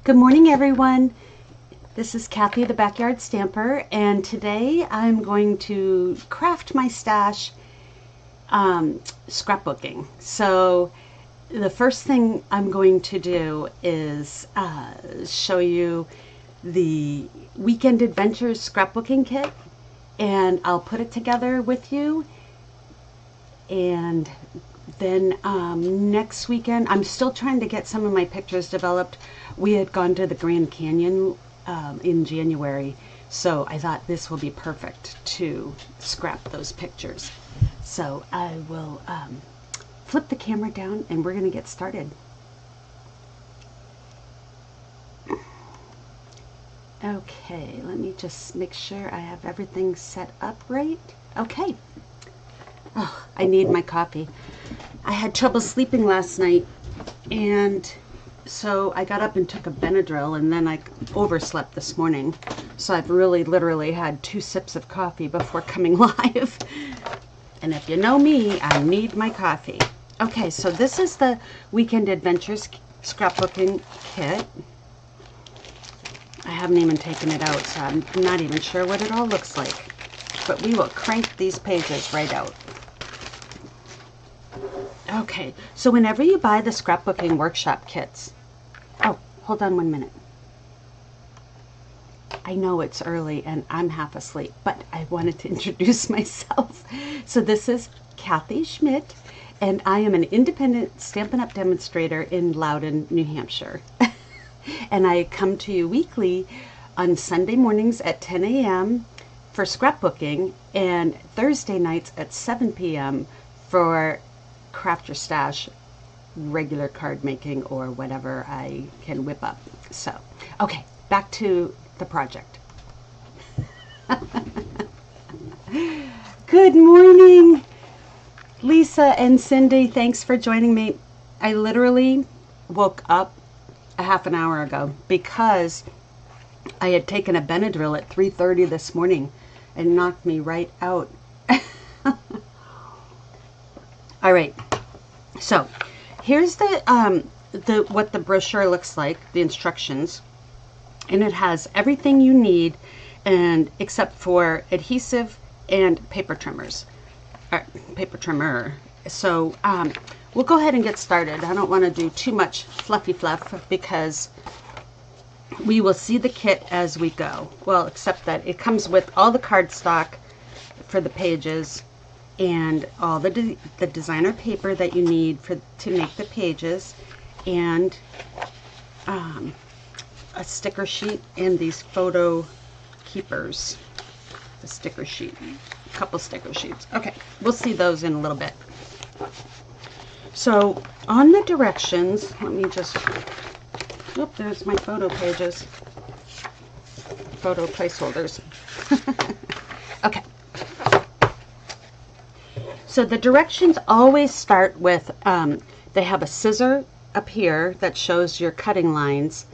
Good morning, everyone. This is Kathy, the Backyard Stamper, and today I'm going to craft my stash scrapbooking. So the first thing I'm going to do is show you the Weekend Adventures Scrapbooking Kit, and I'll put it together with you. And then next weekend, I'm still trying to get some of my pictures developed. We had gone to the Grand Canyon in January, so I thought this will be perfect to scrap those pictures. So I will flip the camera down and we're going to get started. Okay, let me just make sure I have everything set up right. Okay. Oh, I need my coffee. I had trouble sleeping last night, and so I got up and took a Benadryl, and then I overslept this morning. So I've really literally had 2 sips of coffee before coming live. And if you know me, I need my coffee. Okay, so this is the Weekend Adventures Scrapbooking Kit. I haven't even taken it out, so I'm not even sure what it all looks like. But we will crank these pages right out. Okay, so whenever you buy the scrapbooking workshop kits, oh, hold on 1 minute. I know it's early and I'm half asleep, but I wanted to introduce myself. So this is Kathy Schmitt, and I am an independent Stampin' Up! Demonstrator in Loudon, New Hampshire. And I come to you weekly on Sunday mornings at 10 a.m. for scrapbooking, and Thursday nights at 7 p.m. for craft your stash, regular card making, or whatever I can whip up. So, okay, back to the project. Good morning, Lisa and Cindy. Thanks for joining me. I literally woke up a half an hour ago because I had taken a Benadryl at 3:30 this morning and knocked me right out. All right, so here's the what the brochure looks like, the instructions, and it has everything you need, and except for adhesive and paper trimmers, or paper trimmer. So we'll go ahead and get started. I don't want to do too much fluffy fluff because we will see the kit as we go. Well, except that it comes with all the cardstock for the pages, and all the designer paper that you need to make the pages, and a sticker sheet and these photo keepers. The sticker sheet, a couple sticker sheets. Okay, we'll see those in a little bit. So on the directions, let me just, oh, there's my photo pages, photo placeholders. Okay. So the directions always start with, they have a scissor up here that shows your cutting lines,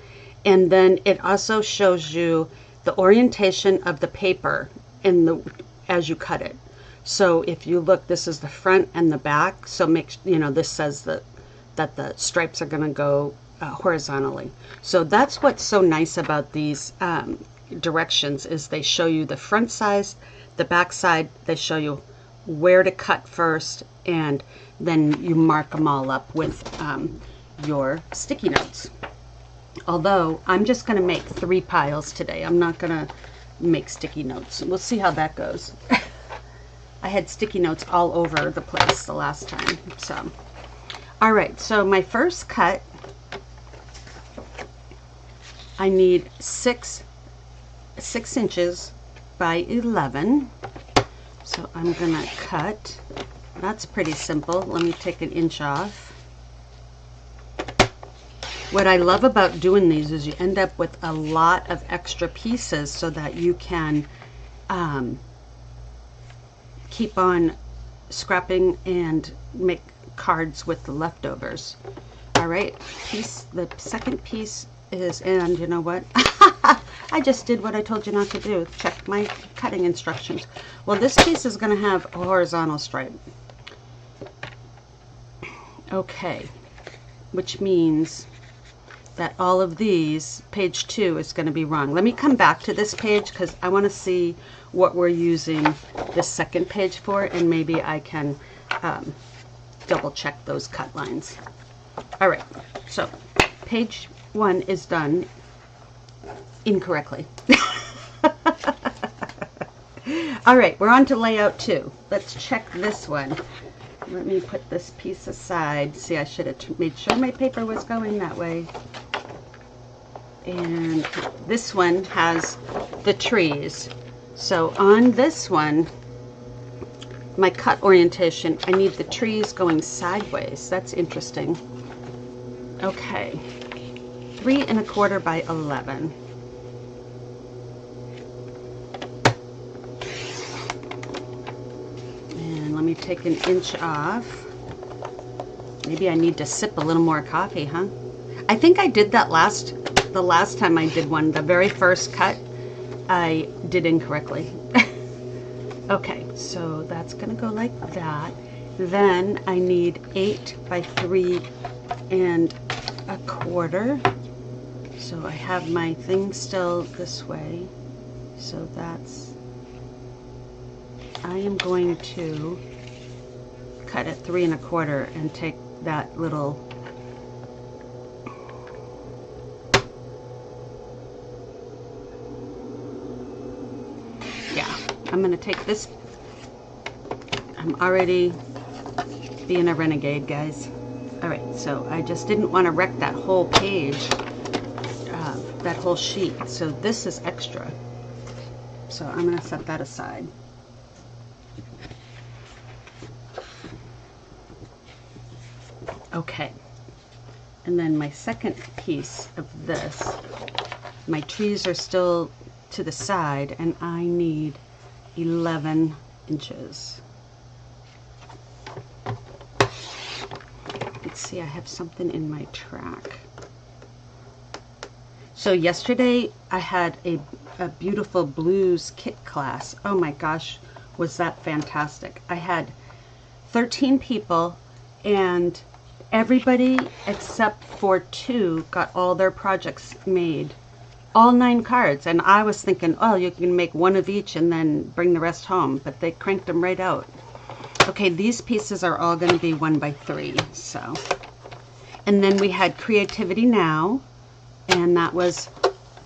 and then it also shows you the orientation of the paper as you cut it. So if you look, this is the front and the back, so this says that the stripes are going to go horizontally. So that's what's so nice about these directions, is they show you the front size, the back side, they show you where to cut first, and then you mark them all up with your sticky notes. Although I'm just going to make 3 piles today. I'm not going to make sticky notes. We'll see how that goes. I had sticky notes all over the place the last time. So, all right, so my first cut, I need 6 inches by 11. So I'm gonna cut, that's pretty simple. Let me take an inch off. What I love about doing these is you end up with a lot of extra pieces so that you can keep on scrapping and make cards with the leftovers. All right, the second piece is, and you know what? I just did what I told you not to do. Check my cutting instructions. Well, this piece is going to have a horizontal stripe. Okay, which means that all of these, page 2 is going to be wrong. Let me come back to this page because I want to see what we're using this second page for, and maybe I can double check those cut lines. All right, so page 1 is done incorrectly. All right, we're on to layout 2. Let's check this one. Let me put this piece aside. See, I should have made sure my paper was going that way. And this one has the trees. So on this one, my cut orientation, I need the trees going sideways. That's interesting. Okay, 3 1/4 by 11. And let me take an inch off. Maybe I need to sip a little more coffee, huh? I think I did that the last time I did one, the very first cut, I did incorrectly. Okay, so that's gonna go like that. Then I need 8 by 3 1/4. So I have my thing still this way. So that's, I am going to cut at 3 1/4 and take that little I'm going to take this. I'm already being a renegade, guys. All right, so I just didn't want to wreck that whole page, that whole sheet. So this is extra. So I'm going to set that aside. Okay, and then my second piece of this, my trees are still to the side, and I need 11 inches. Let's see, I have something in my track. So yesterday I had a beautiful blues kit class. Oh my gosh, was that fantastic. I had 13 people, and everybody except for 2 got all their projects made. All 9 cards, and I was thinking, oh, you can make 1 of each and then bring the rest home, but they cranked them right out. Okay, these pieces are all going to be 1 by 3. So, and then we had Creativity Now, and that was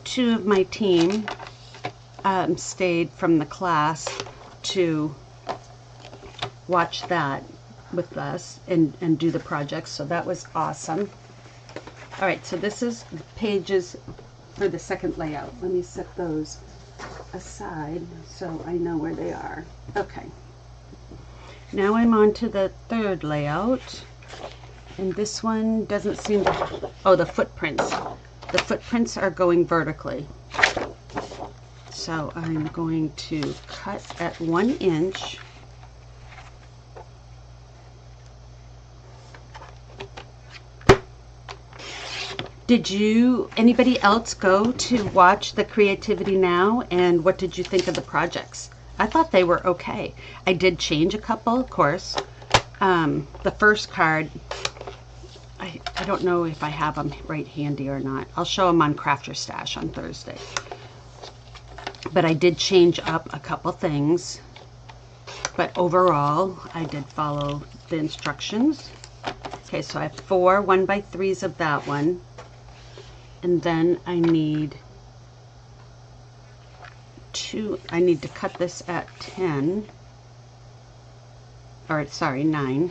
2 of my team stayed from the class to watch that with us and do the projects, so that was awesome. All right, so this is the pages for the second layout. Let me set those aside so I know where they are. Okay. Now I'm on to the third layout, and this one doesn't seem to, oh, the footprints. The footprints are going vertically. So I'm going to cut at 1 inch. Did anybody else go to watch the Creativity Now, and what did you think of the projects? I thought they were okay. I did change a couple, of course. The first card, I don't know if I have them right handy or not. I'll show them on Crafter Stash on Thursday. But I did change up a couple things. But overall, I did follow the instructions. Okay, so I have 4 1 by 3s of that one. And then I need I need to cut this at 10, or sorry, 9.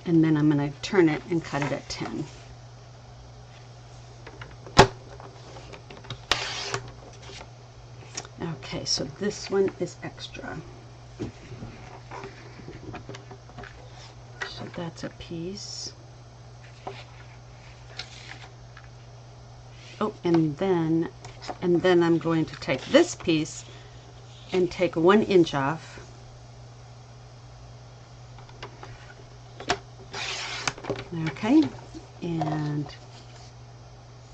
And then I'm going to turn it and cut it at 10. Okay, so this one is extra. So that's a piece. Oh, and then I'm going to take this piece and take 1 inch off. Okay, and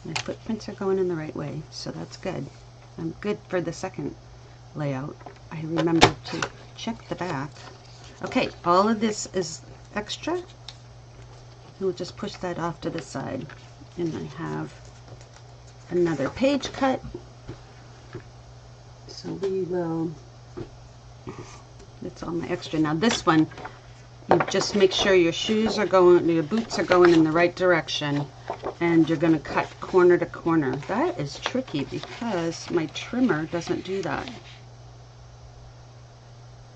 my footprints are going in the right way, so that's good. I'm good for the second layout. I remembered to check the back. Okay, all of this is extra. We'll just push that off to the side. And I have another page cut. So we will, it's all my extra. Now this one, you just make sure your shoes are going, your boots are going in the right direction, and you're going to cut corner to corner. That is tricky because my trimmer doesn't do that.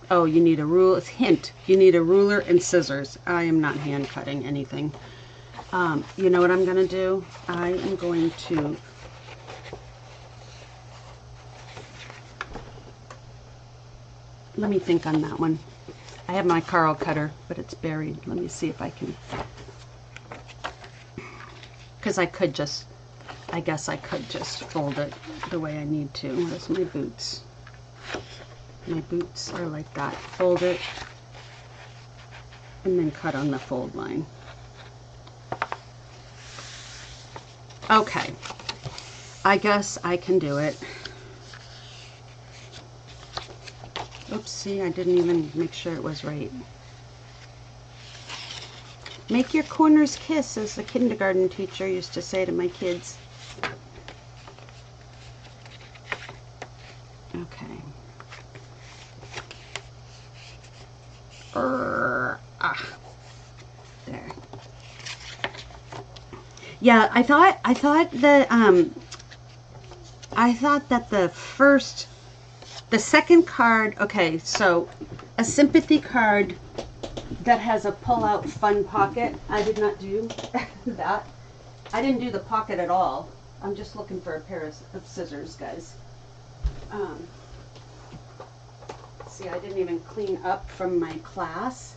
Oh, you need a ruler. Hint, you need a ruler and scissors. I am not hand cutting anything. You know what I'm going to do? I am going to let me think on that one. I have my Carl cutter, but it's buried. Let me see if I can, because I guess I could just fold it the way I need to. Where's my boots? My boots are like that. Fold it and then cut on the fold line. Okay, I guess I can do it. Oops, see, I didn't even make sure it was right. Make your corners kiss, as the kindergarten teacher used to say to my kids. Okay. There. Yeah, I thought that the second card, okay, so a sympathy card that has a pull-out fun pocket. I did not do that. I didn't do the pocket at all. I'm just looking for a pair of scissors, guys. See, I didn't even clean up from my class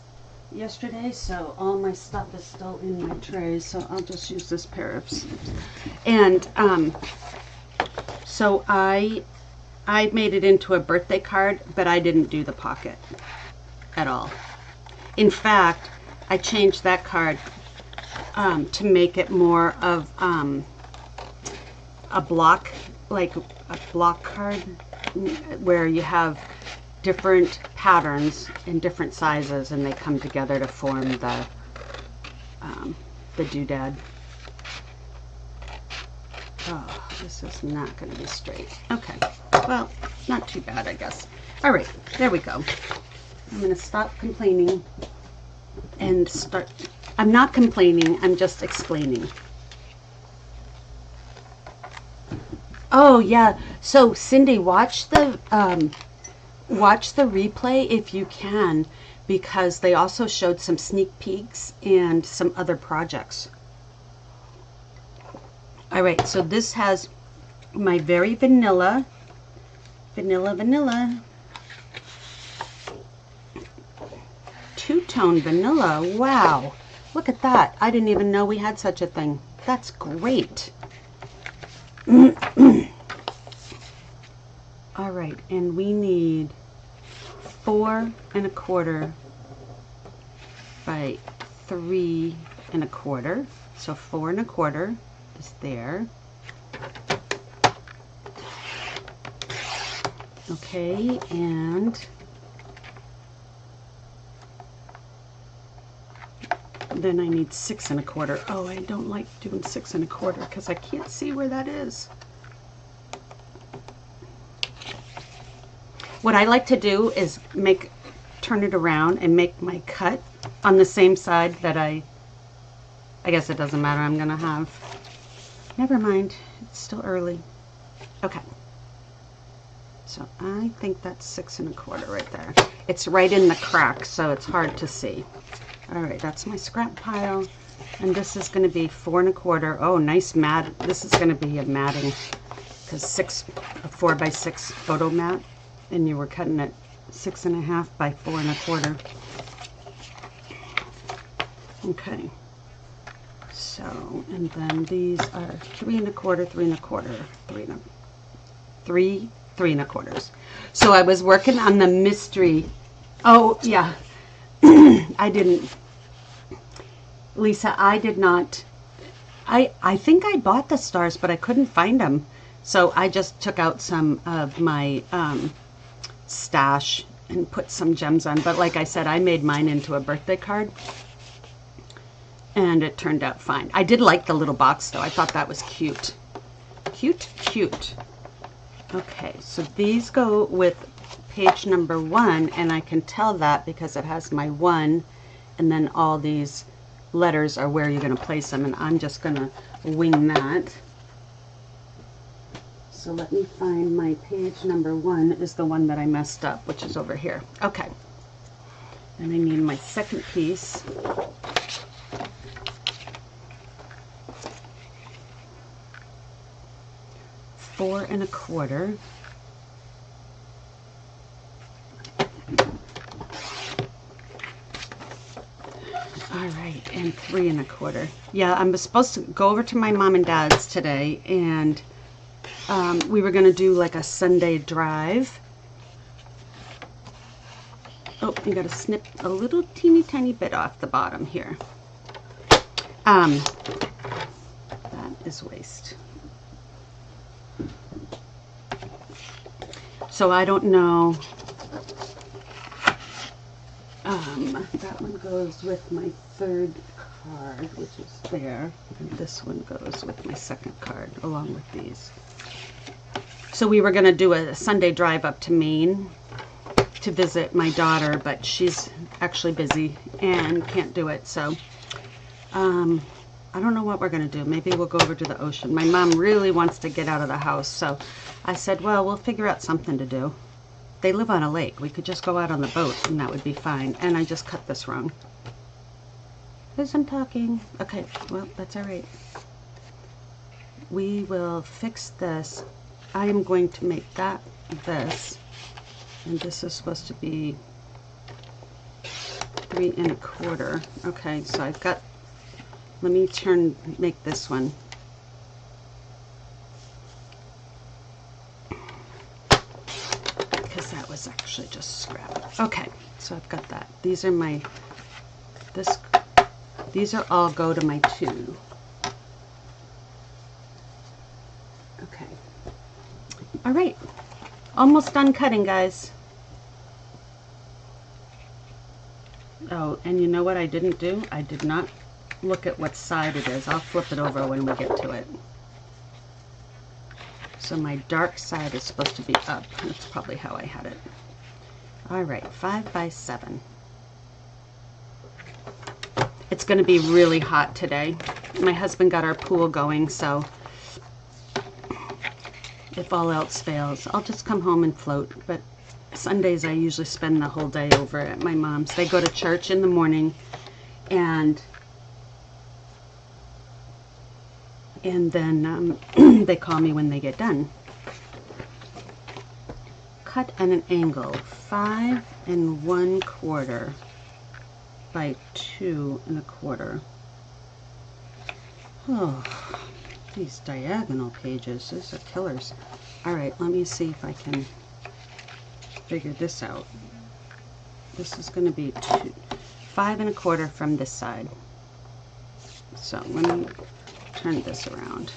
yesterday, so all my stuff is still in my trays, so I'll just use this pair of scissors. And so I made it into a birthday card, but I didn't do the pocket at all. In fact, I changed that card to make it more of a block, like a block card, where you have different patterns in different sizes, and they come together to form the doodad. Oh, this is not going to be straight. Okay, well, not too bad, I guess. All right, there we go. I'm going to stop complaining and start. I'm not complaining, I'm just explaining. Oh yeah, so Cindy, watch the replay if you can, because they also showed some sneak peeks and some other projects. All right, so this has my very vanilla two-tone vanilla. Wow, look at that. I didn't even know we had such a thing. That's great. All right, and we need 4 1/4 by 3 1/4. So 4 1/4 is there. Okay, and then I need 6 1/4. Oh, I don't like doing 6 1/4 because I can't see where that is. What I like to do is turn it around and make my cut on the same side that I guess it doesn't matter, I'm gonna have, never mind, it's still early. Okay, so I think that's 6 1/4 right there. It's right in the crack, so it's hard to see. All right, that's my scrap pile, and this is going to be 4 1/4. Oh, nice mat. This is going to be a matting, because 4 by 6 photo mat, and you were cutting it 6 1/2 by 4 1/4. Okay, so, and then these are 3 1/4, 3 1/4, 3 3 1/4. So I was working on the mystery. Oh yeah, I didn't, Lisa, I did not, I think I bought the stars, but I couldn't find them. So I just took out some of my stash and put some gems on. But like I said, I made mine into a birthday card. and it turned out fine. I did like the little box though. I thought that was cute. Cute, cute. Okay, so these go with page number 1, and I can tell that because it has my 1, and then all these letters are where you're going to place them, and I'm just going to wing that. So let me find my page number 1 is the one that I messed up, which is over here. Okay, and I need my second piece. Four and a quarter. All right, and 3 1/4. Yeah, I'm supposed to go over to my mom and dad's today, and we were going to do like a Sunday drive. Oh, you got to snip a little teeny tiny bit off the bottom here. That is waste. So I don't know. That one goes with my 3rd card, which is there, and this one goes with my 2nd card, along with these. So we were going to do a Sunday drive up to Maine to visit my daughter, but she's actually busy and can't do it, so I don't know what we're going to do. Maybe we'll go over to the ocean. My mom really wants to get out of the house, so I said, well, we'll figure out something to do. They live on a lake. We could just go out on the boat, and that would be fine. And I just cut this wrong. As I'm talking. Okay, well, that's all right. We will fix this. I am going to make that this. And this is supposed to be 3 1/4. Okay, so I've got, let me make this one. Because that was actually just scrap. Okay, so I've got that. These are my, these are all go to my 2. Okay. All right. Almost done cutting, guys. Oh, and you know what I didn't do? I did not look at what side it is. I'll flip it over when we get to it. So my dark side is supposed to be up. That's probably how I had it. All right, 5 by 7. It's going to be really hot today. My husband got our pool going, so if all else fails, I'll just come home and float. But Sundays I usually spend the whole day over at my mom's. They go to church in the morning, and then they call me when they get done. Cut at an angle, 5 1/4 by 2 1/4. Oh, these diagonal pages, these are killers. All right, let me see if I can figure this out. This is going to be 5 1/4 from this side. So let me turn this around.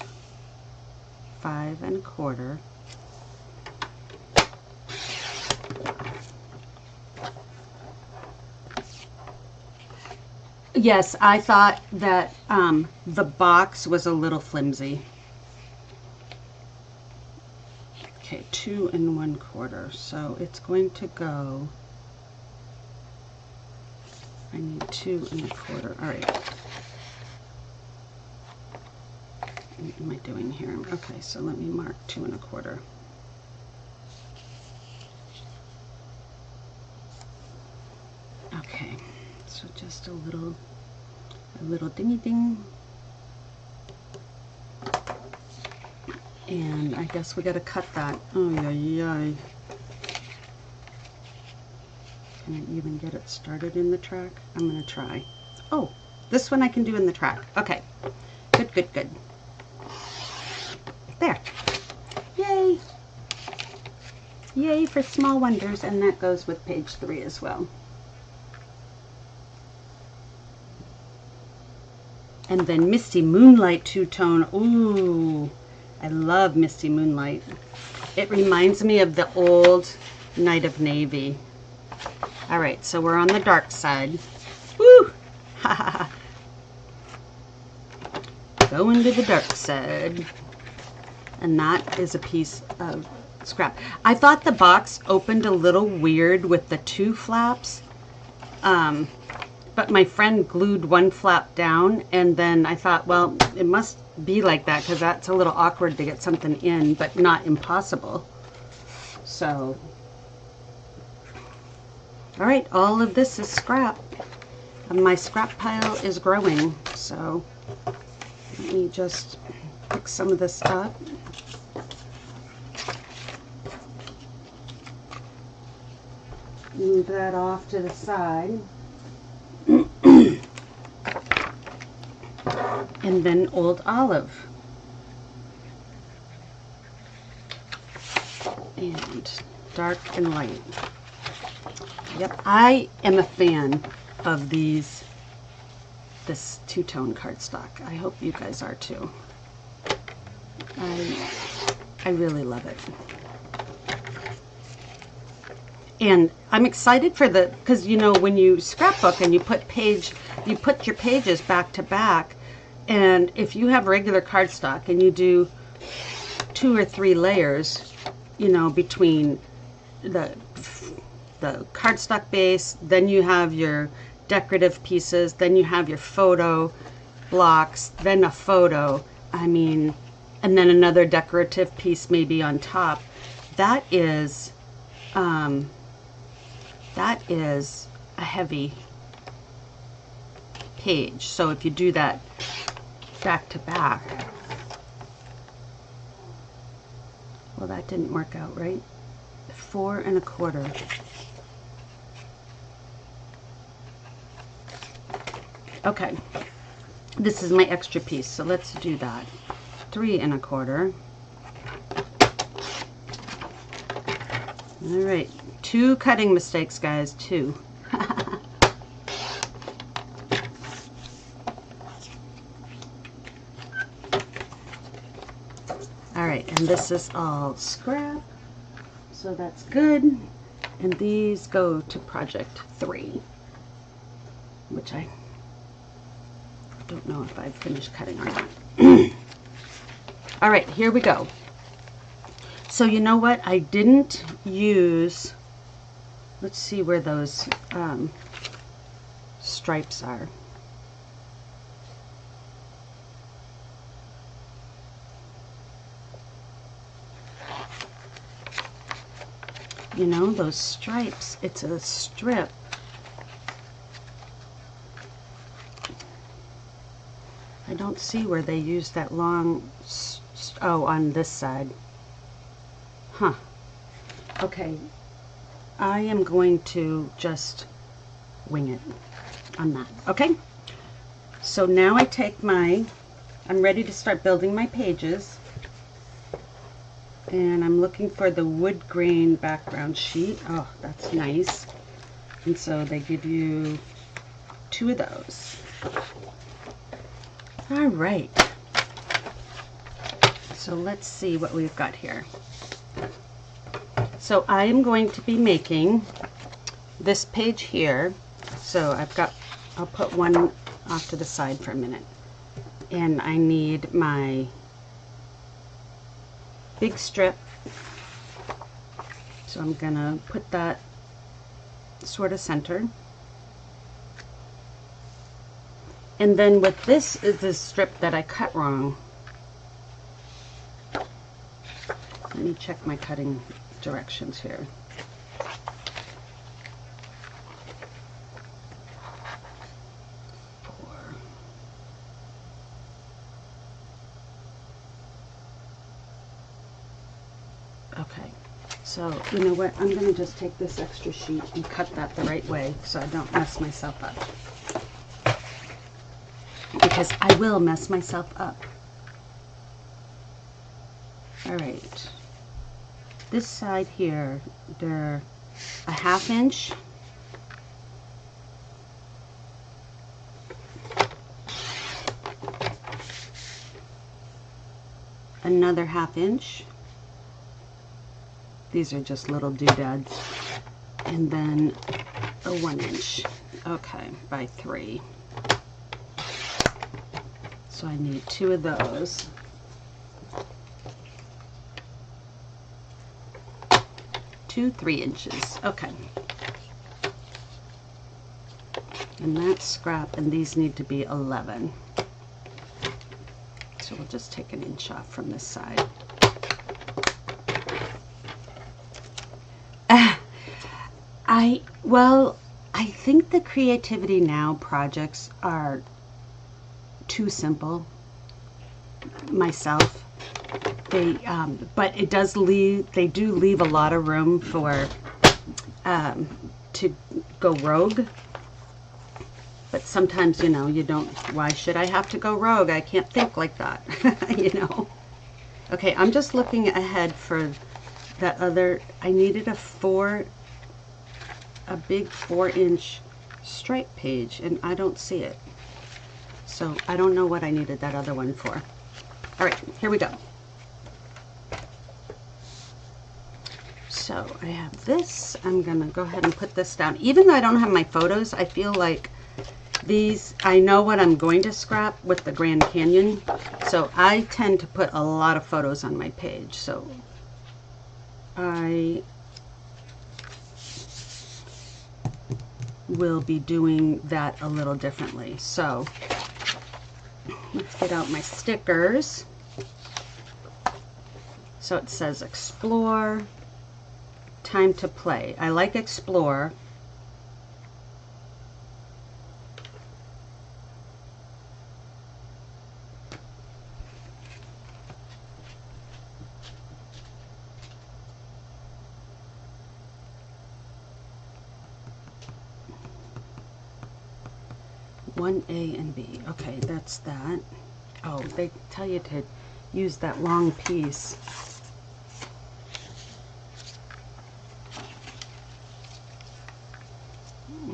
5 1/4. Yes, I thought that the box was a little flimsy. Okay, 2 1/4. So it's going to go, I need 2 1/4. All right. What am I doing here? Okay, so let me mark 2 1/4. Okay, so just a little dingy ding. And I guess we got to cut that. Oh, yeah, yeah. Can I even get it started in the track? I'm going to try. Oh, this one I can do in the track. Okay, good, good, good. There. Yay. Yay for small wonders, and that goes with page 3 as well. And then Misty Moonlight two-tone. Ooh, I love Misty Moonlight. It reminds me of the old Night of Navy. All right, so we're on the dark side. Woo! Ha ha ha. going to the dark side. And that is a piece of scrap. I thought the box opened a little weird with the two flaps. But my friend glued one flap down, and then I thought, well, it must be like that because that's a little awkward to get something in, but not impossible. So, all right, all of this is scrap. And my scrap pile is growing, so let me just pick some of this up. Move that off to the side. And then Old Olive. And dark and light. Yep, I am a fan of this two-tone cardstock. I hope you guys are too. I really love it. And I'm excited for because you know, when you scrapbook and you put your pages back to back, and if you have regular cardstock and you do 2 or 3 layers, you know, between the cardstock base, then you have your decorative pieces, then you have your photo blocks, then a photo, I mean, and then another decorative piece maybe on top. That is a heavy page. So if you do that back to back, well, that didn't work out right. 4 1/4. Okay, this is my extra piece, so let's do that. 3 1/4. All right, 2 cutting mistakes, guys, 2. All right, and this is all scrap, so that's good. And these go to project 3, which I don't know if I've finished cutting or not. All right, here we go. So you know what? I didn't use, let's see where those stripes are. You know, those stripes, it's a strip. I don't see where they use that long, oh, on this side. Huh. Okay, I am going to just wing it on that. Okay, so now I take I'm ready to start building my pages. And I'm looking for the wood grain background sheet. Oh, that's nice. And so they give you 2 of those. All right. So let's see what we've got here. So I am going to be making this page here. So I'll put one off to the side for a minute. And I need my big strip, so I'm gonna put that sort of center, and then with this is the strip that I cut wrong. Let me check my cutting directions here. Okay, so you know what, I'm going to just take this extra sheet and cut that the right way so I don't mess myself up. Because I will mess myself up. All right, this side here, they're a 1/2 inch. Another 1/2 inch. These are just little doodads. And then a 1 inch. Okay, by 3. So I need 2 of those. Two 3 inches. Okay. And that's scrap, and these need to be 11. So we'll just take an inch off from this side. I think the Creativity Now projects are too simple myself. But it does leave, they do leave a lot of room for to go rogue. But sometimes, you know, you don't, why should I have to go rogue? I can't think like that, you know. Okay, I'm just looking ahead for that other, I needed a big 4-inch stripe page, and I don't see it. So I don't know what I needed that other one for. All right, here we go. So I have this. I'm gonna go ahead and put this down. Even though I don't have my photos, I feel like these, I know what I'm going to scrap with the Grand Canyon. So I tend to put a lot of photos on my page. So I will be doing that a little differently. So let's get out my stickers. So it says explore, time to play. I like explore. One A and B. Okay, that's that. Oh, they tell you to use that long piece.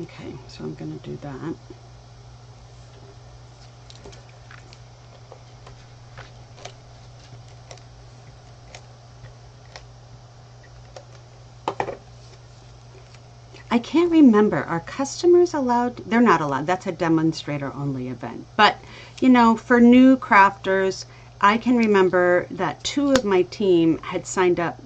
Okay, so I'm going to do that. I can't remember, are customers allowed? They're not allowed. That's a demonstrator only event. But, you know, for new crafters, I can remember that 2 of my team had signed up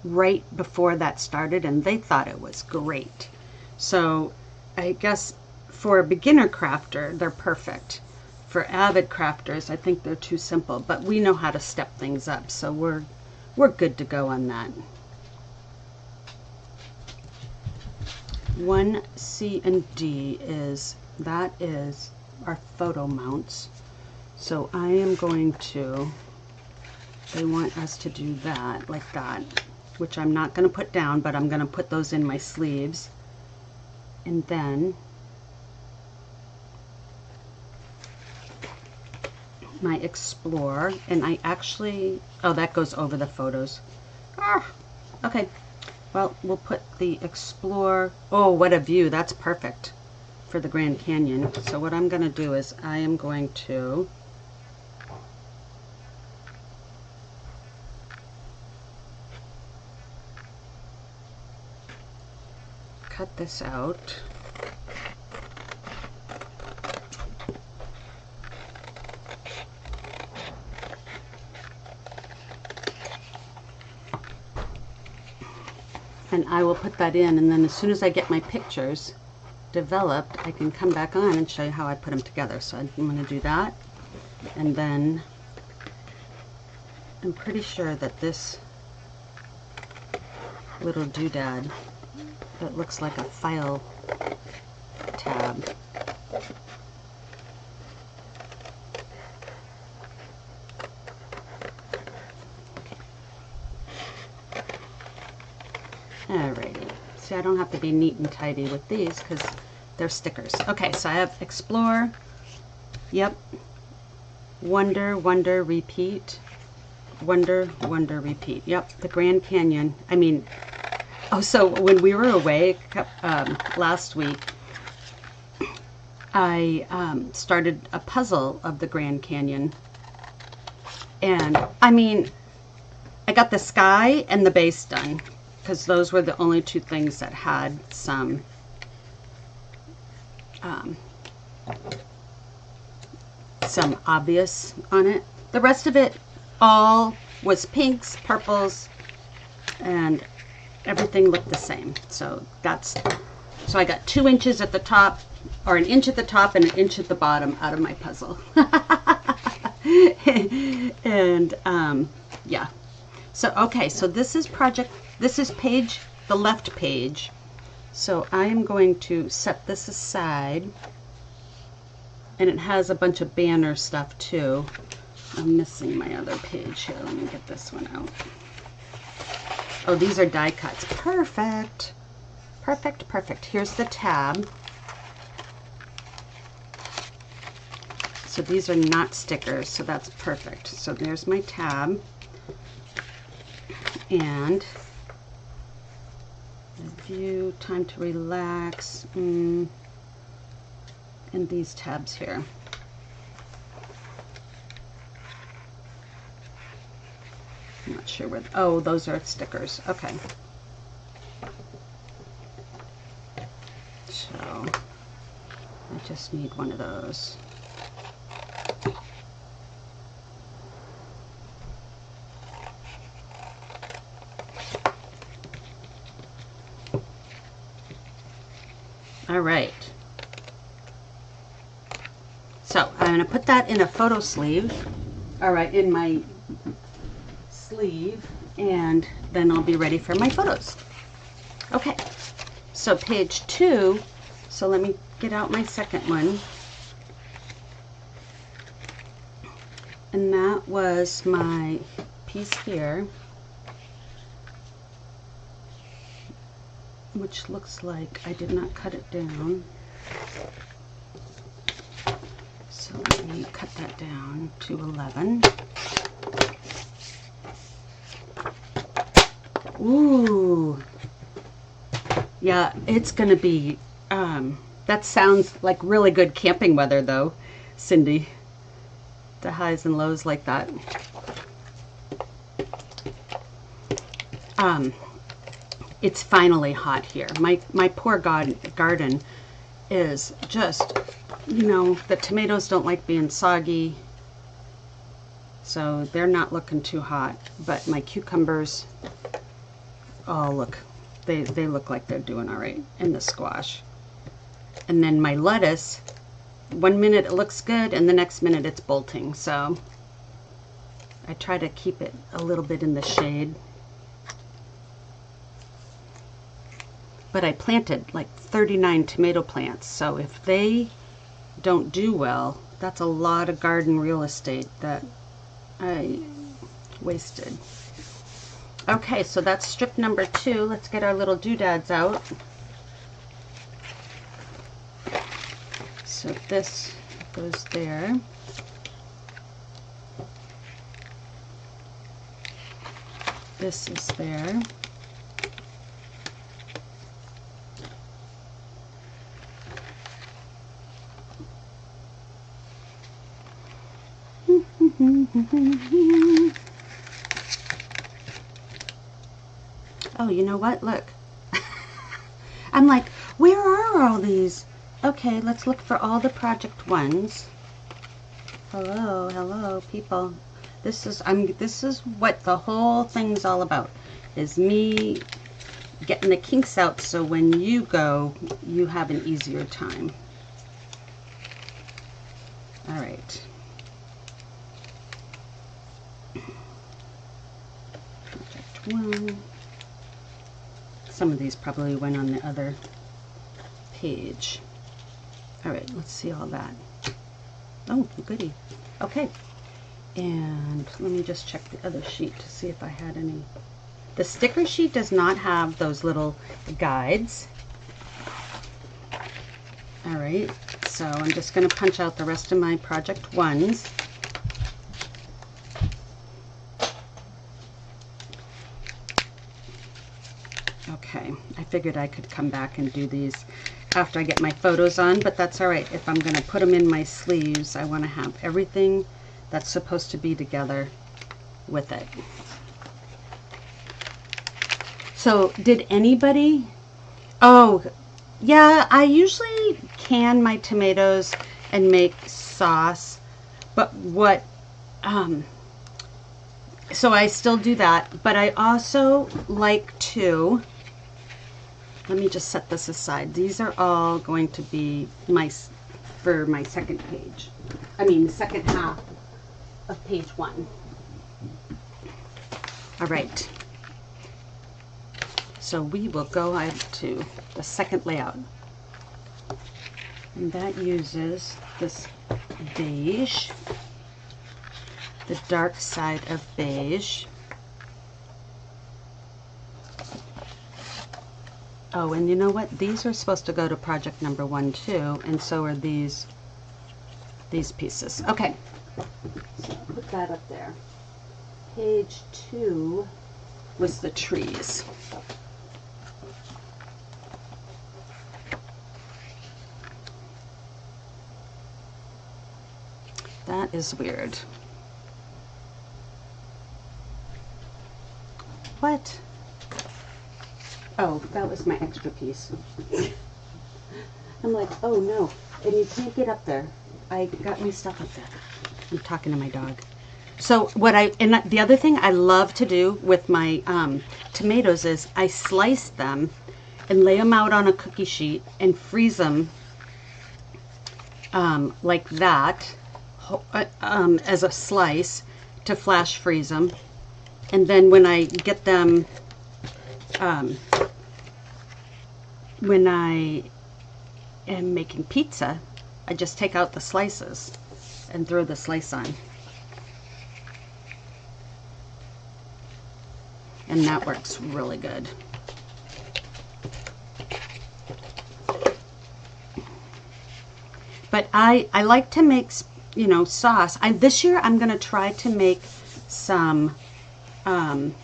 right before that started, and they thought it was great. So I guess for a beginner crafter, they're perfect. For avid crafters, I think they're too simple, but we know how to step things up, so we're good to go on that. 1 C and D is our photo mounts. So I am going to, they want us to do that like that, which I'm not going to put down, but I'm going to put those in my sleeves. And then my explore, and I actually, oh, that goes over the photos. Okay. Well, we'll put the explore. Oh, what a view. That's perfect for the Grand Canyon. So what I'm going to do is I am going to cut this out. And I will put that in, and then as soon as I get my pictures developed, I can come back on and show you how I put them together. So I'm going to do that, and then I'm pretty sure that this little doodad that looks like a file tab, alrighty. See, I don't have to be neat and tidy with these because they're stickers. Okay, so I have explore, yep, wonder, wonder, repeat, wonder, wonder, repeat. Yep, the Grand Canyon. I mean, oh, so when we were away last week, I started a puzzle of the Grand Canyon. And, I mean, I got the sky and the base done, because those were the only 2 things that had some some obvious on it. The rest of it all was pinks, purples, and everything looked the same. So I got 2 inches at the top, or an inch at the top and an inch at the bottom out of my puzzle. And yeah. So okay, so this is page, the left page. So I am going to set this aside, and it has a bunch of banner stuff too. I'm missing my other page here. Let me get this one out. Oh, these are die cuts. Perfect. Perfect, perfect. Here's the tab. So these are not stickers, so that's perfect. So there's my tab. And review, time to relax, and these tabs here. I'm not sure where, oh, those are stickers. Okay. So I just need one of those. All right. So I'm going to put that in a photo sleeve. All right, in my sleeve, and then I'll be ready for my photos. Okay, so page 2, so let me get out my second one. And that was my piece here, which looks like I did not cut it down. So let me cut that down to 11. Ooh, yeah, it's gonna be, that sounds like really good camping weather though, Cindy. The highs and lows like that. It's finally hot here. My poor garden is just, you know, the tomatoes don't like being soggy, so they're not looking too hot, but my cucumbers, oh look, they look like they're doing all right, and the squash. And then my lettuce, one minute it looks good and the next minute it's bolting, so I try to keep it a little bit in the shade. But I planted like 39 tomato plants, so if they don't do well, that's a lot of garden real estate that I wasted. Okay, so that's strip number 2. Let's get our little doodads out. So this goes there. This is there. Oh, you know what? Look. I'm like, where are all these? Okay, let's look for all the project ones. Hello, hello, people. This is what the whole thing's all about. Is me getting the kinks out so when you go, you have an easier time. All right. Project 1. Some of these probably went on the other page. All right, let's see all that. Oh, goody. Okay. And let me just check the other sheet to see if I had any. The sticker sheet does not have those little guides. All right, so I'm just going to punch out the rest of my project 1s. Okay, I figured I could come back and do these after I get my photos on, but that's all right. If I'm going to put them in my sleeves, I want to have everything that's supposed to be together with it. So did anybody, oh yeah, I usually can my tomatoes and make sauce, But what, so I still do that, but I also like to, let me just set this aside. These are all going to be for my second page. I mean, the second half of page 1. All right. So we will go to the second layout. And that uses this beige, the dark side of beige. Oh, and you know what? These are supposed to go to project number 1 too, and so are these pieces. Okay, so put that up there. Page 2 was the trees. That is weird. What? Oh, that was my extra piece. I'm like, oh no, and you can't get up there. I got my stuff up there. I'm talking to my dog. So the other thing I love to do with my tomatoes is I slice them and lay them out on a cookie sheet and freeze them like that as a slice to flash freeze them. And then when I get them, when I am making pizza, I just take out the slices and throw the slice on. And that works really good. But I like to make, you know, sauce. This year I'm going to try to make some I'm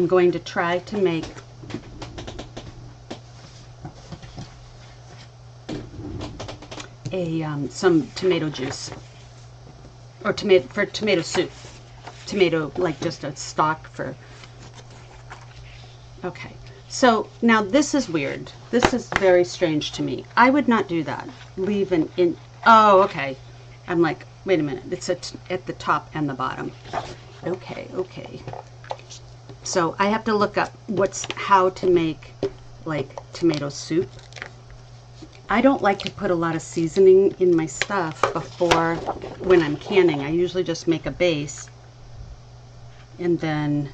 going to try to make some tomato juice, or tomato soup. Tomato, like just a stock for. Okay, so now this is weird. This is very strange to me. I would not do that. Leave an in. Oh, okay. I'm like, wait a minute. It's at the top and the bottom. Okay, okay. So I have to look up how to make like tomato soup. I don't like to put a lot of seasoning in my stuff before when I'm canning. I usually just make a base and then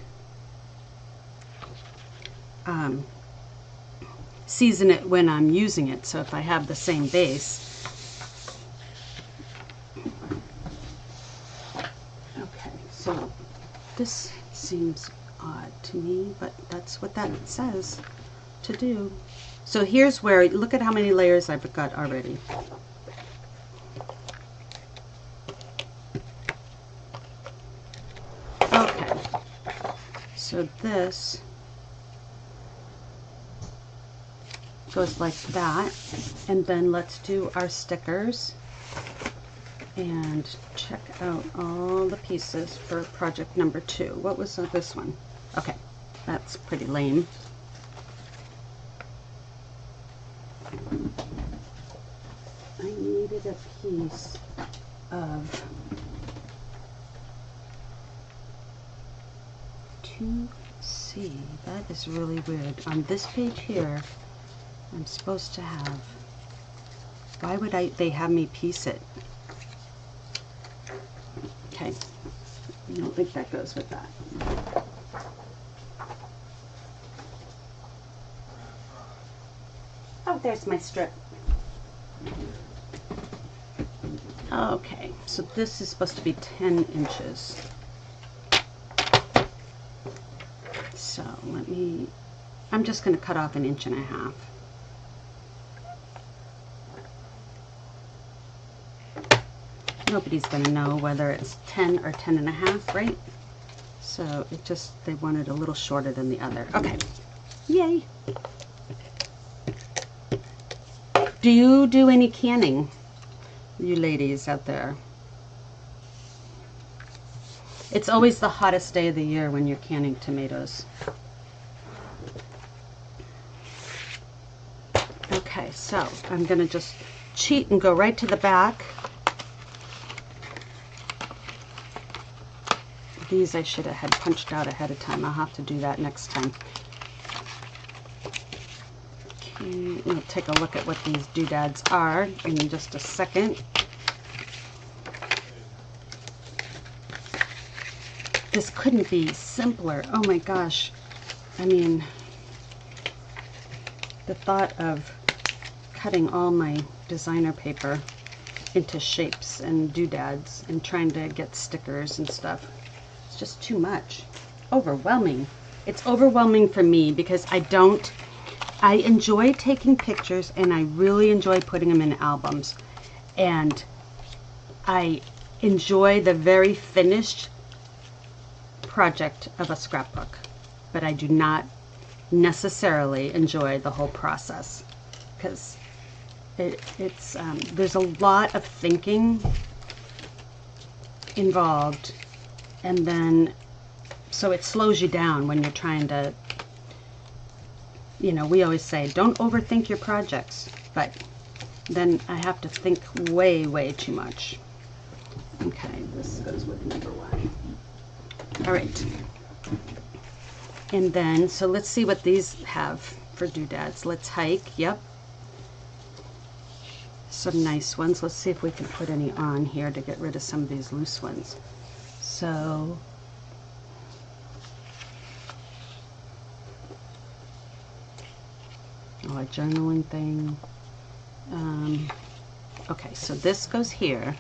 season it when I'm using it. So if I have the same base. Okay, so this seems odd to me, but that's what that says to do. So here's where, look at how many layers I've got already. Okay, so this goes like that, and then let's do our stickers and check out all the pieces for project number 2. What was this one? Okay, that's pretty lame. I needed a piece of 2C. That is really weird. On this page here, I'm supposed to have, why would they have me piece it? Okay, I don't think that goes with that. Oh, there's my strip. Okay, so this is supposed to be 10 inches. So I'm just going to cut off 1.5 inches. Nobody's going to know whether it's 10 or 10.5, right? So they wanted a little shorter than the other. Okay, yay. Do you do any canning, you ladies out there? It's always the hottest day of the year when you're canning tomatoes. Okay, so I'm going to just cheat and go right to the back. These I should have had punched out ahead of time. I'll have to do that next time. Okay, we'll take a look at what these doodads are in just a second. This couldn't be simpler. Oh my gosh. I mean, the thought of cutting all my designer paper into shapes and doodads and trying to get stickers and stuff. It's just too much. Overwhelming. It's overwhelming for me because I enjoy taking pictures and I really enjoy putting them in albums. And I enjoy the very finished project of a scrapbook, but I do not necessarily enjoy the whole process because there's a lot of thinking involved, and then so it slows you down when you're trying to, you know, we always say don't overthink your projects, but then I have to think way too much. Okay, this goes with number 1. All right, and then so let's see what these have for doodads. Let's hike. Yep, some nice ones. Let's see if we can put any on here to get rid of some of these loose ones. So a journaling thing. Okay, so this goes here.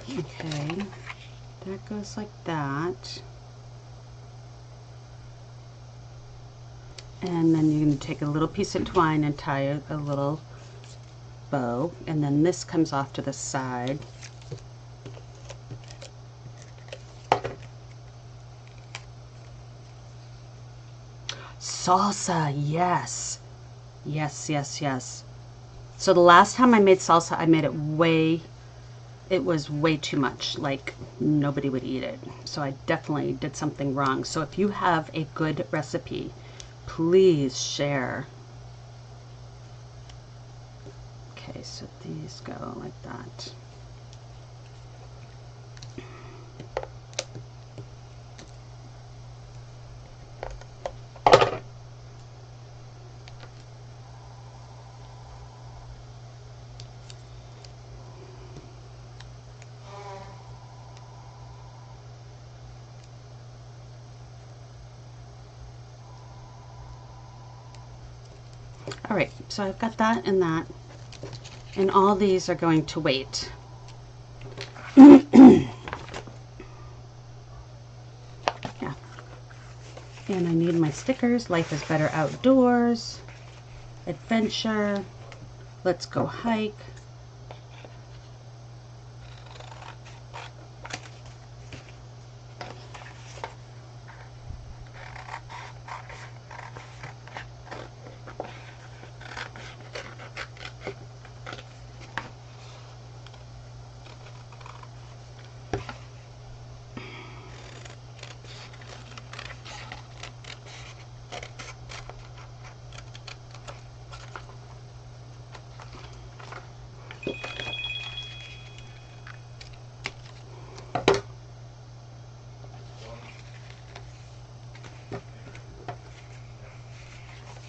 Okay, that goes like that. And then you're going to take a little piece of twine and tie a little bow, and then this comes off to the side. Salsa, yes. Yes. So the last time I made salsa, I made it was way too much, like nobody would eat it. So I definitely did something wrong. So if you have a good recipe, please share. Okay, so these go like that. All right, so I've got that, and all these are going to wait. Yeah. And I need my stickers. Life is better outdoors. Adventure. Let's go hike.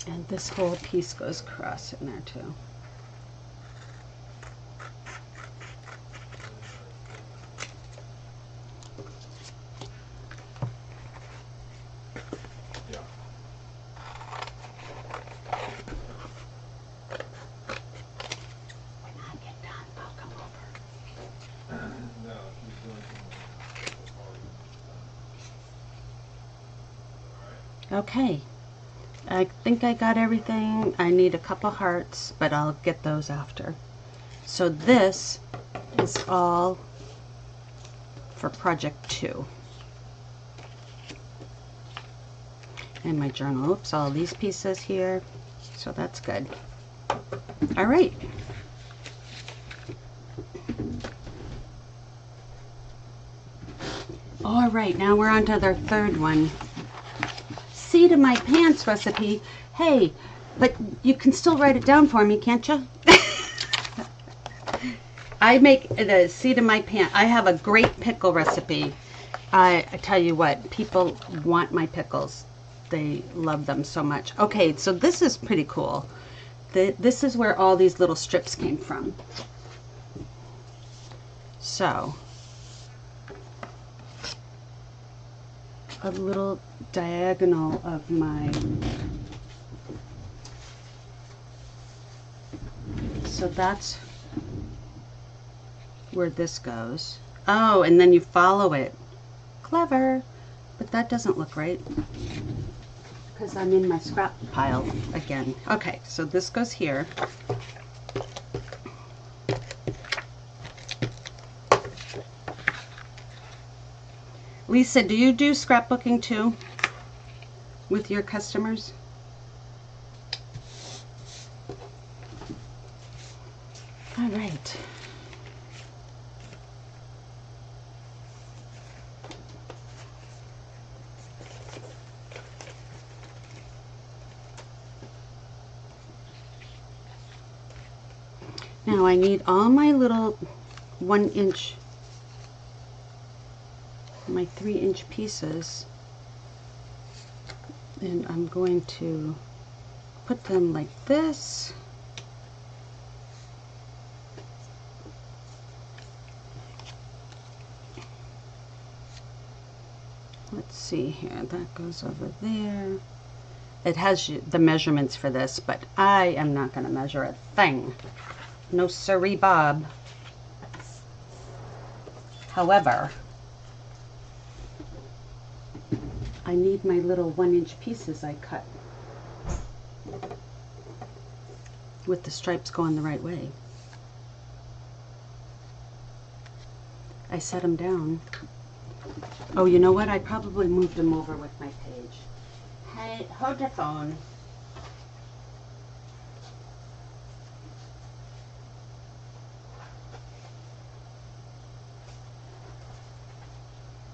And this whole piece goes across in there too. Okay, I think I got everything. I need a couple hearts, but I'll get those after. So this is all for project 2. And my journal, oops, all these pieces here. So that's good. All right. All right, now we're on to their third one. seat of my pants recipe. Hey, but you can still write it down for me, can't you? I make the seat of my pants. I have a great pickle recipe. I tell you what, people want my pickles. They love them so much. Okay, so this is pretty cool. This is where all these little strips came from. So, a little diagonal of my, so that's where this goes. Oh, and then you follow it. Clever, but that doesn't look right because I'm in my scrap pile again. Okay, so this goes here. Lisa, do you do scrapbooking too with your customers? All right. Now I need all my little 1 inch, my 3-inch pieces, and I'm going to put them like this. Let's see here, that goes over there. It has the measurements for this, but I am not going to measure a thing. No siree, Bob. However, I need my little 1-inch pieces I cut with the stripes going the right way. I set them down. Oh, you know what? I probably moved them over with my page. Hey, hold the phone.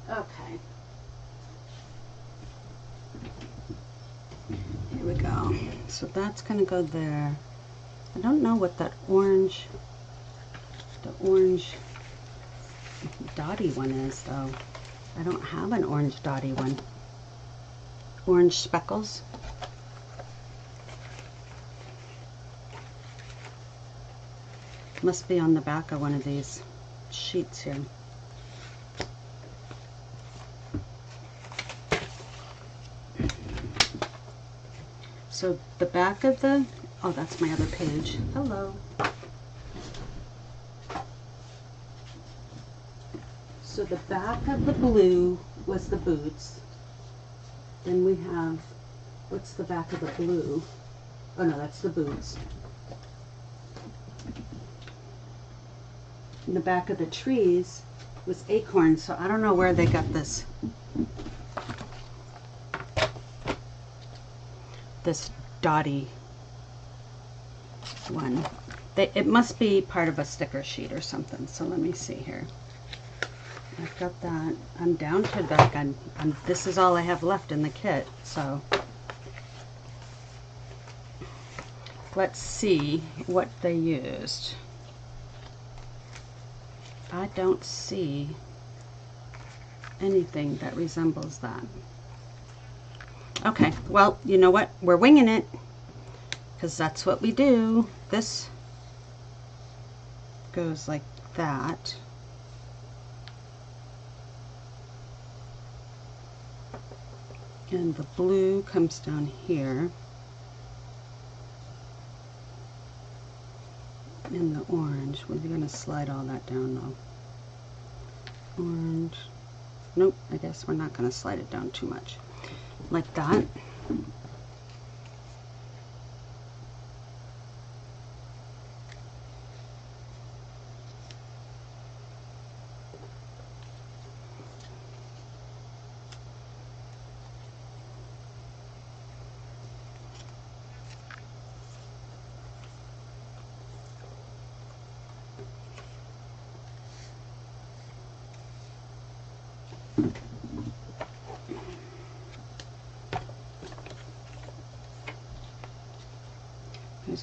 Okay. Here we go. So that's going to go there. I don't know what that orange, the orange dotty one is though. I don't have an orange dotty one. Orange speckles. Must be on the back of one of these sheets here. So the back of the, oh, that's my other page. Hello. So the back of the blue was the boots. Then we have, what's the back of the blue? Oh no, that's the boots. In the back of the trees was acorns, so I don't know where they got this dotty one. It must be part of a sticker sheet or something, so let me see here. I've got that. I'm down to like, this is all I have left in the kit, so let's see what they used. I don't see anything that resembles that. Okay, well, you know what? We're winging it, because that's what we do. This goes like that. And the blue comes down here. And the orange, we're going to slide all that down though. Orange. Nope, I guess we're not going to slide it down too much. Like that.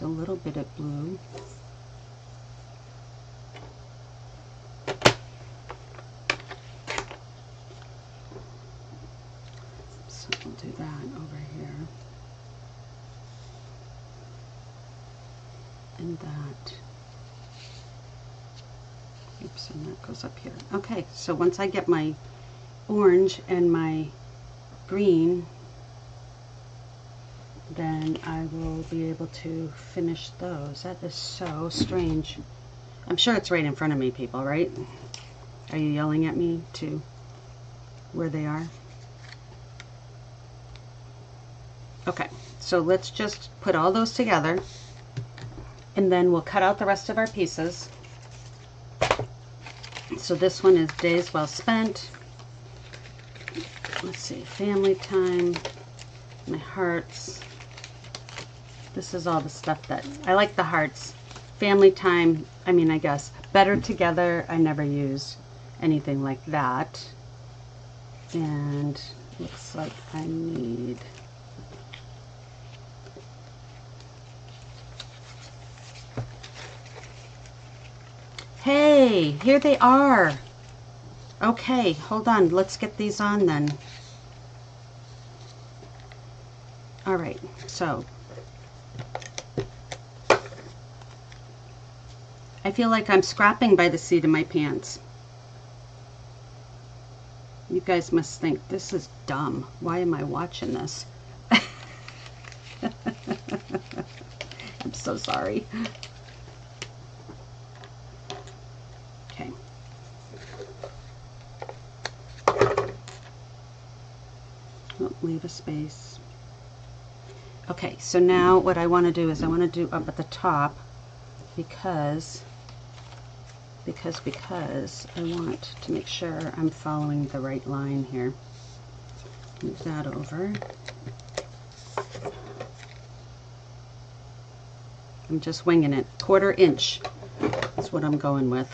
use a little bit of blue. So we'll do that over here. And that. Oops, and that goes up here. Okay, so once I get my orange and my green, then I will be able to finish those. That is so strange. I'm sure it's right in front of me, people, right? Are you yelling at me to where they are? Okay, so let's just put all those together, and then we'll cut out the rest of our pieces. So this one is Days Well Spent. Let's see, Family Time, my hearts. This is all the stuff that, I like the hearts. Family Time, I mean, I guess, Better Together, I never use anything like that. And looks like I need, hey, here they are. Okay, hold on, let's get these on then. All right, so I feel like I'm scrapping by the seat of my pants. You guys must think this is dumb. Why am I watching this? I'm so sorry. Okay. Oh, leave a space. Okay, so now what I want to do is I want to do up at the top because I want to make sure I'm following the right line here. Move that over. I'm just winging it. 1/4 inch. That's what I'm going with.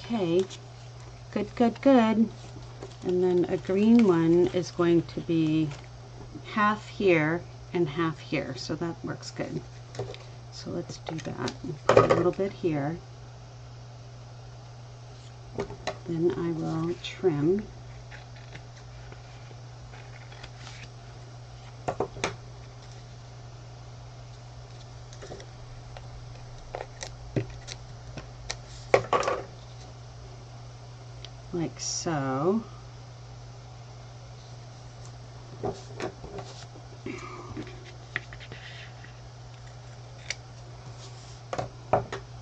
Okay, good, good, good. And then a green one is going to be half here and half here, so that works good. So let's do that. Put a little bit here. Then I will trim. Like so.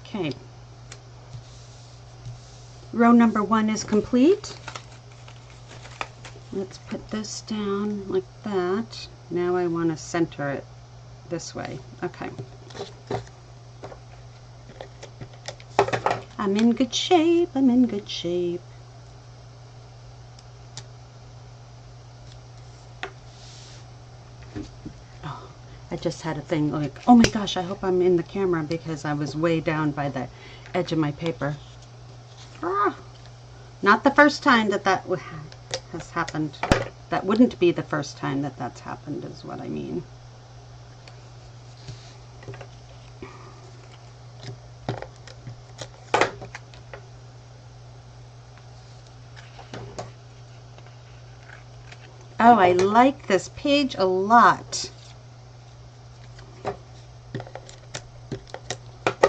Okay. Row number 1 is complete. Let's put this down like that. Now I want to center it this way. Okay. I'm in good shape. I'm in good shape. I just had a thing like, oh my gosh, I hope I'm in the camera because I was way down by the edge of my paper. Ah, not the first time that has happened. That wouldn't be the first time that that's happened is what I mean. Oh, I like this page a lot.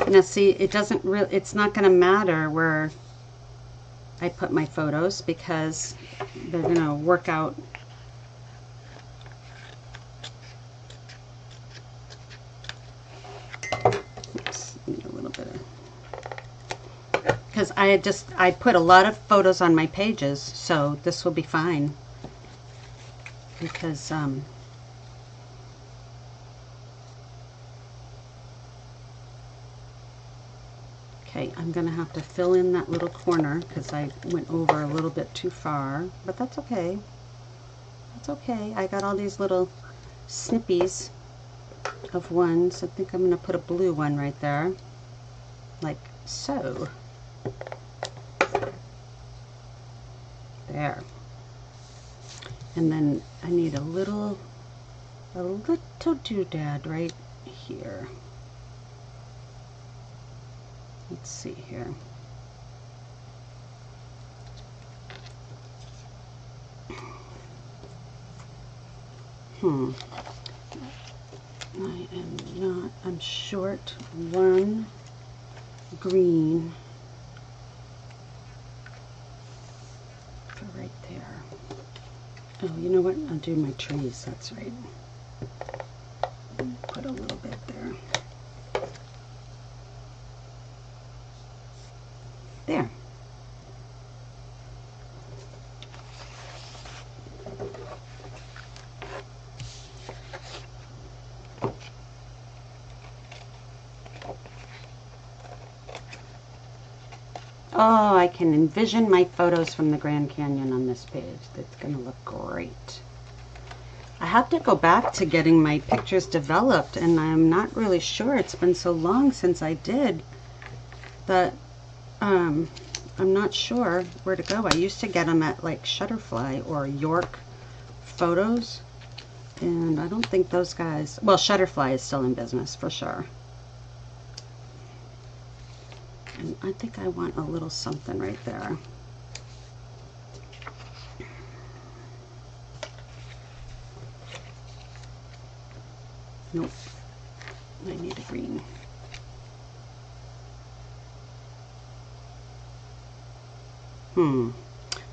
Now see, it doesn't really, it's not going to matter where I put my photos because they're going to work out. Oops, need a little bit of, because I put a lot of photos on my pages, so this will be fine because Okay, I'm going to have to fill in that little corner because I went over a little bit too far, but that's okay. That's okay. I got all these little snippies of ones. I think I'm going to put a blue one right there, like so. There. And then I need a little doodad right here. Let's see here. I'm short one green for right there. Oh, you know what? I'll do my trees, that's right. Put a little bit there. There. Oh, I can envision my photos from the Grand Canyon on this page. That's going to look great. I have to go back to getting my pictures developed, and I'm not really sure. It's been so long since I did that I'm not sure where to go. I used to get them at like Shutterfly or York Photos, and I don't think those guys, well, Shutterfly is still in business for sure. And I think I want a little something right there. Nope, I need a green.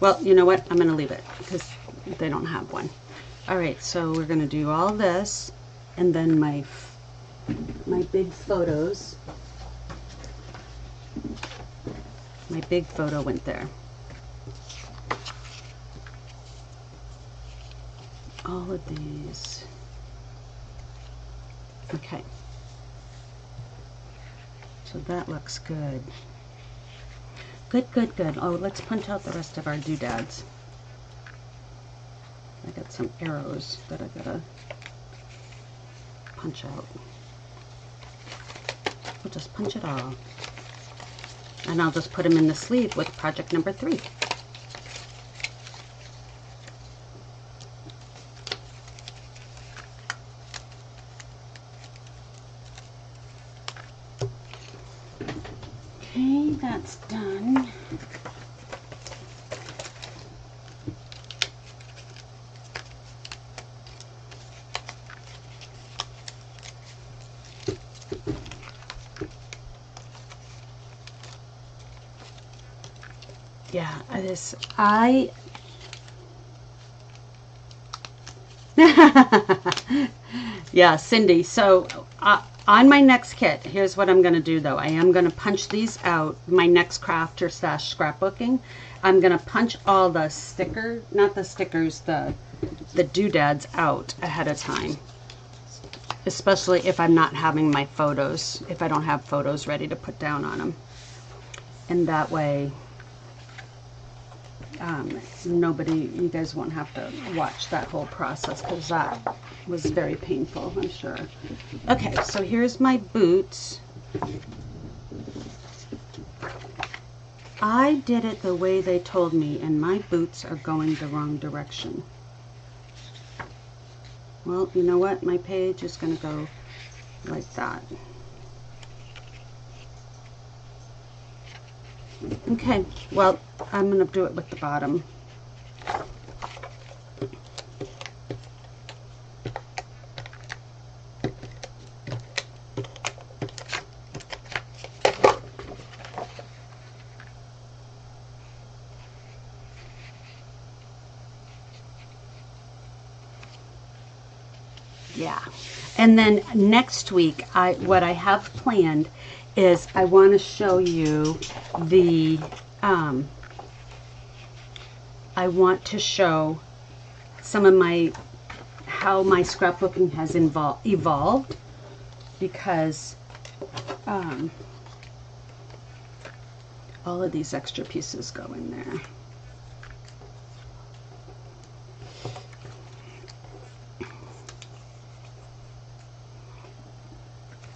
Well, you know what? I'm going to leave it because they don't have one. All right, so we're going to do all this, and then my big photos. My big photo went there. All of these. Okay. So that looks good. Good, good, good. Oh, let's punch out the rest of our doodads. I got some arrows that I gotta punch out. We'll just punch it all. And I'll just put them in the sleeve with project number 3. Okay, that's done. Yeah, yeah, Cindy. So on my next kit, here's what I'm going to do though. I am going to punch these out, my next crafter / scrapbooking. I'm going to punch all the not the stickers, the doodads out ahead of time. Especially if I'm not having my photos, if I don't have photos ready to put down on them. And that way, you guys won't have to watch that whole process because that was very painful, I'm sure. Okay, so here's my boots. I did it the way they told me, and my boots are going the wrong direction. Well, you know what? My page is going to go like that. Okay, well, I'm going to do it with the bottom. Yeah, and then next week, what I have planned is I want to show you the, I want to show some of how my scrapbooking has evolved, because all of these extra pieces go in there.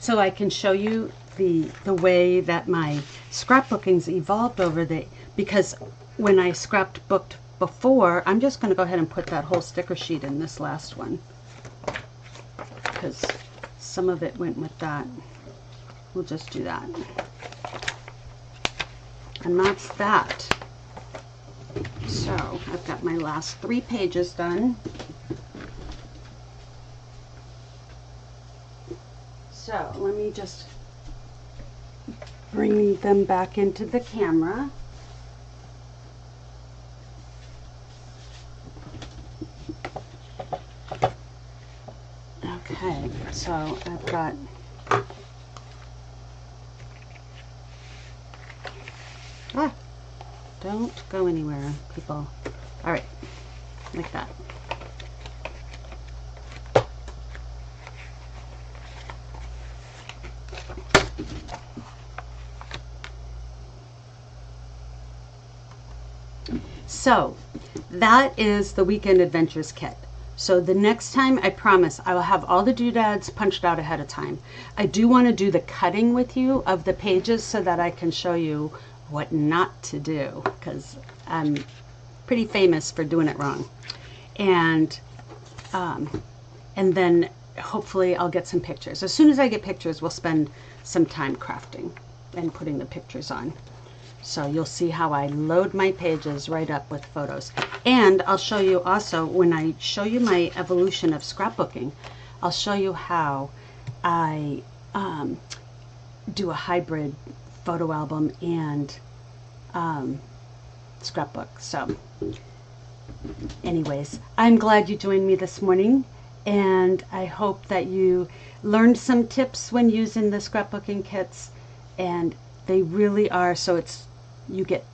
So I can show you the way that my scrapbooking's evolved over because when I scrapbooked before, I'm just going to go ahead and put that whole sticker sheet in this last one because some of it went with that. We'll just do that. And that's that. So I've got my last 3 pages done. So let me just bring them back into the camera. Okay, so I've got don't go anywhere, people. All right, like that. So that is the Weekend Adventures Kit. So the next time, I promise, I will have all the doodads punched out ahead of time. I do want to do the cutting with you of the pages so that I can show you what not to do, because I'm pretty famous for doing it wrong. And then hopefully I'll get some pictures. As soon as I get pictures, we'll spend some time crafting and putting the pictures on. So you'll see how I load my pages right up with photos. And I'll show you also, when I show you my evolution of scrapbooking, I'll show you how I do a hybrid photo album and scrapbook. So anyways, I'm glad you joined me this morning, and I hope that you learned some tips when using the scrapbooking kits. And they really are, so you get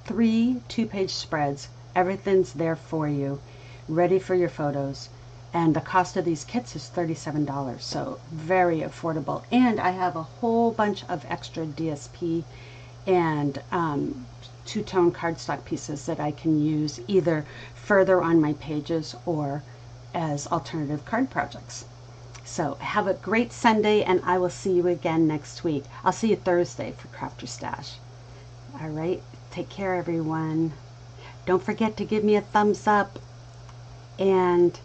3 2-page spreads. Everything's there for you, ready for your photos. And the cost of these kits is $37, so very affordable. And I have a whole bunch of extra DSP and two-tone cardstock pieces that I can use either further on my pages or as alternative card projects. So have a great Sunday, and I will see you again next week. I'll see you Thursday for Craft Your Stash. All right, take care, everyone. Don't forget to give me a thumbs up and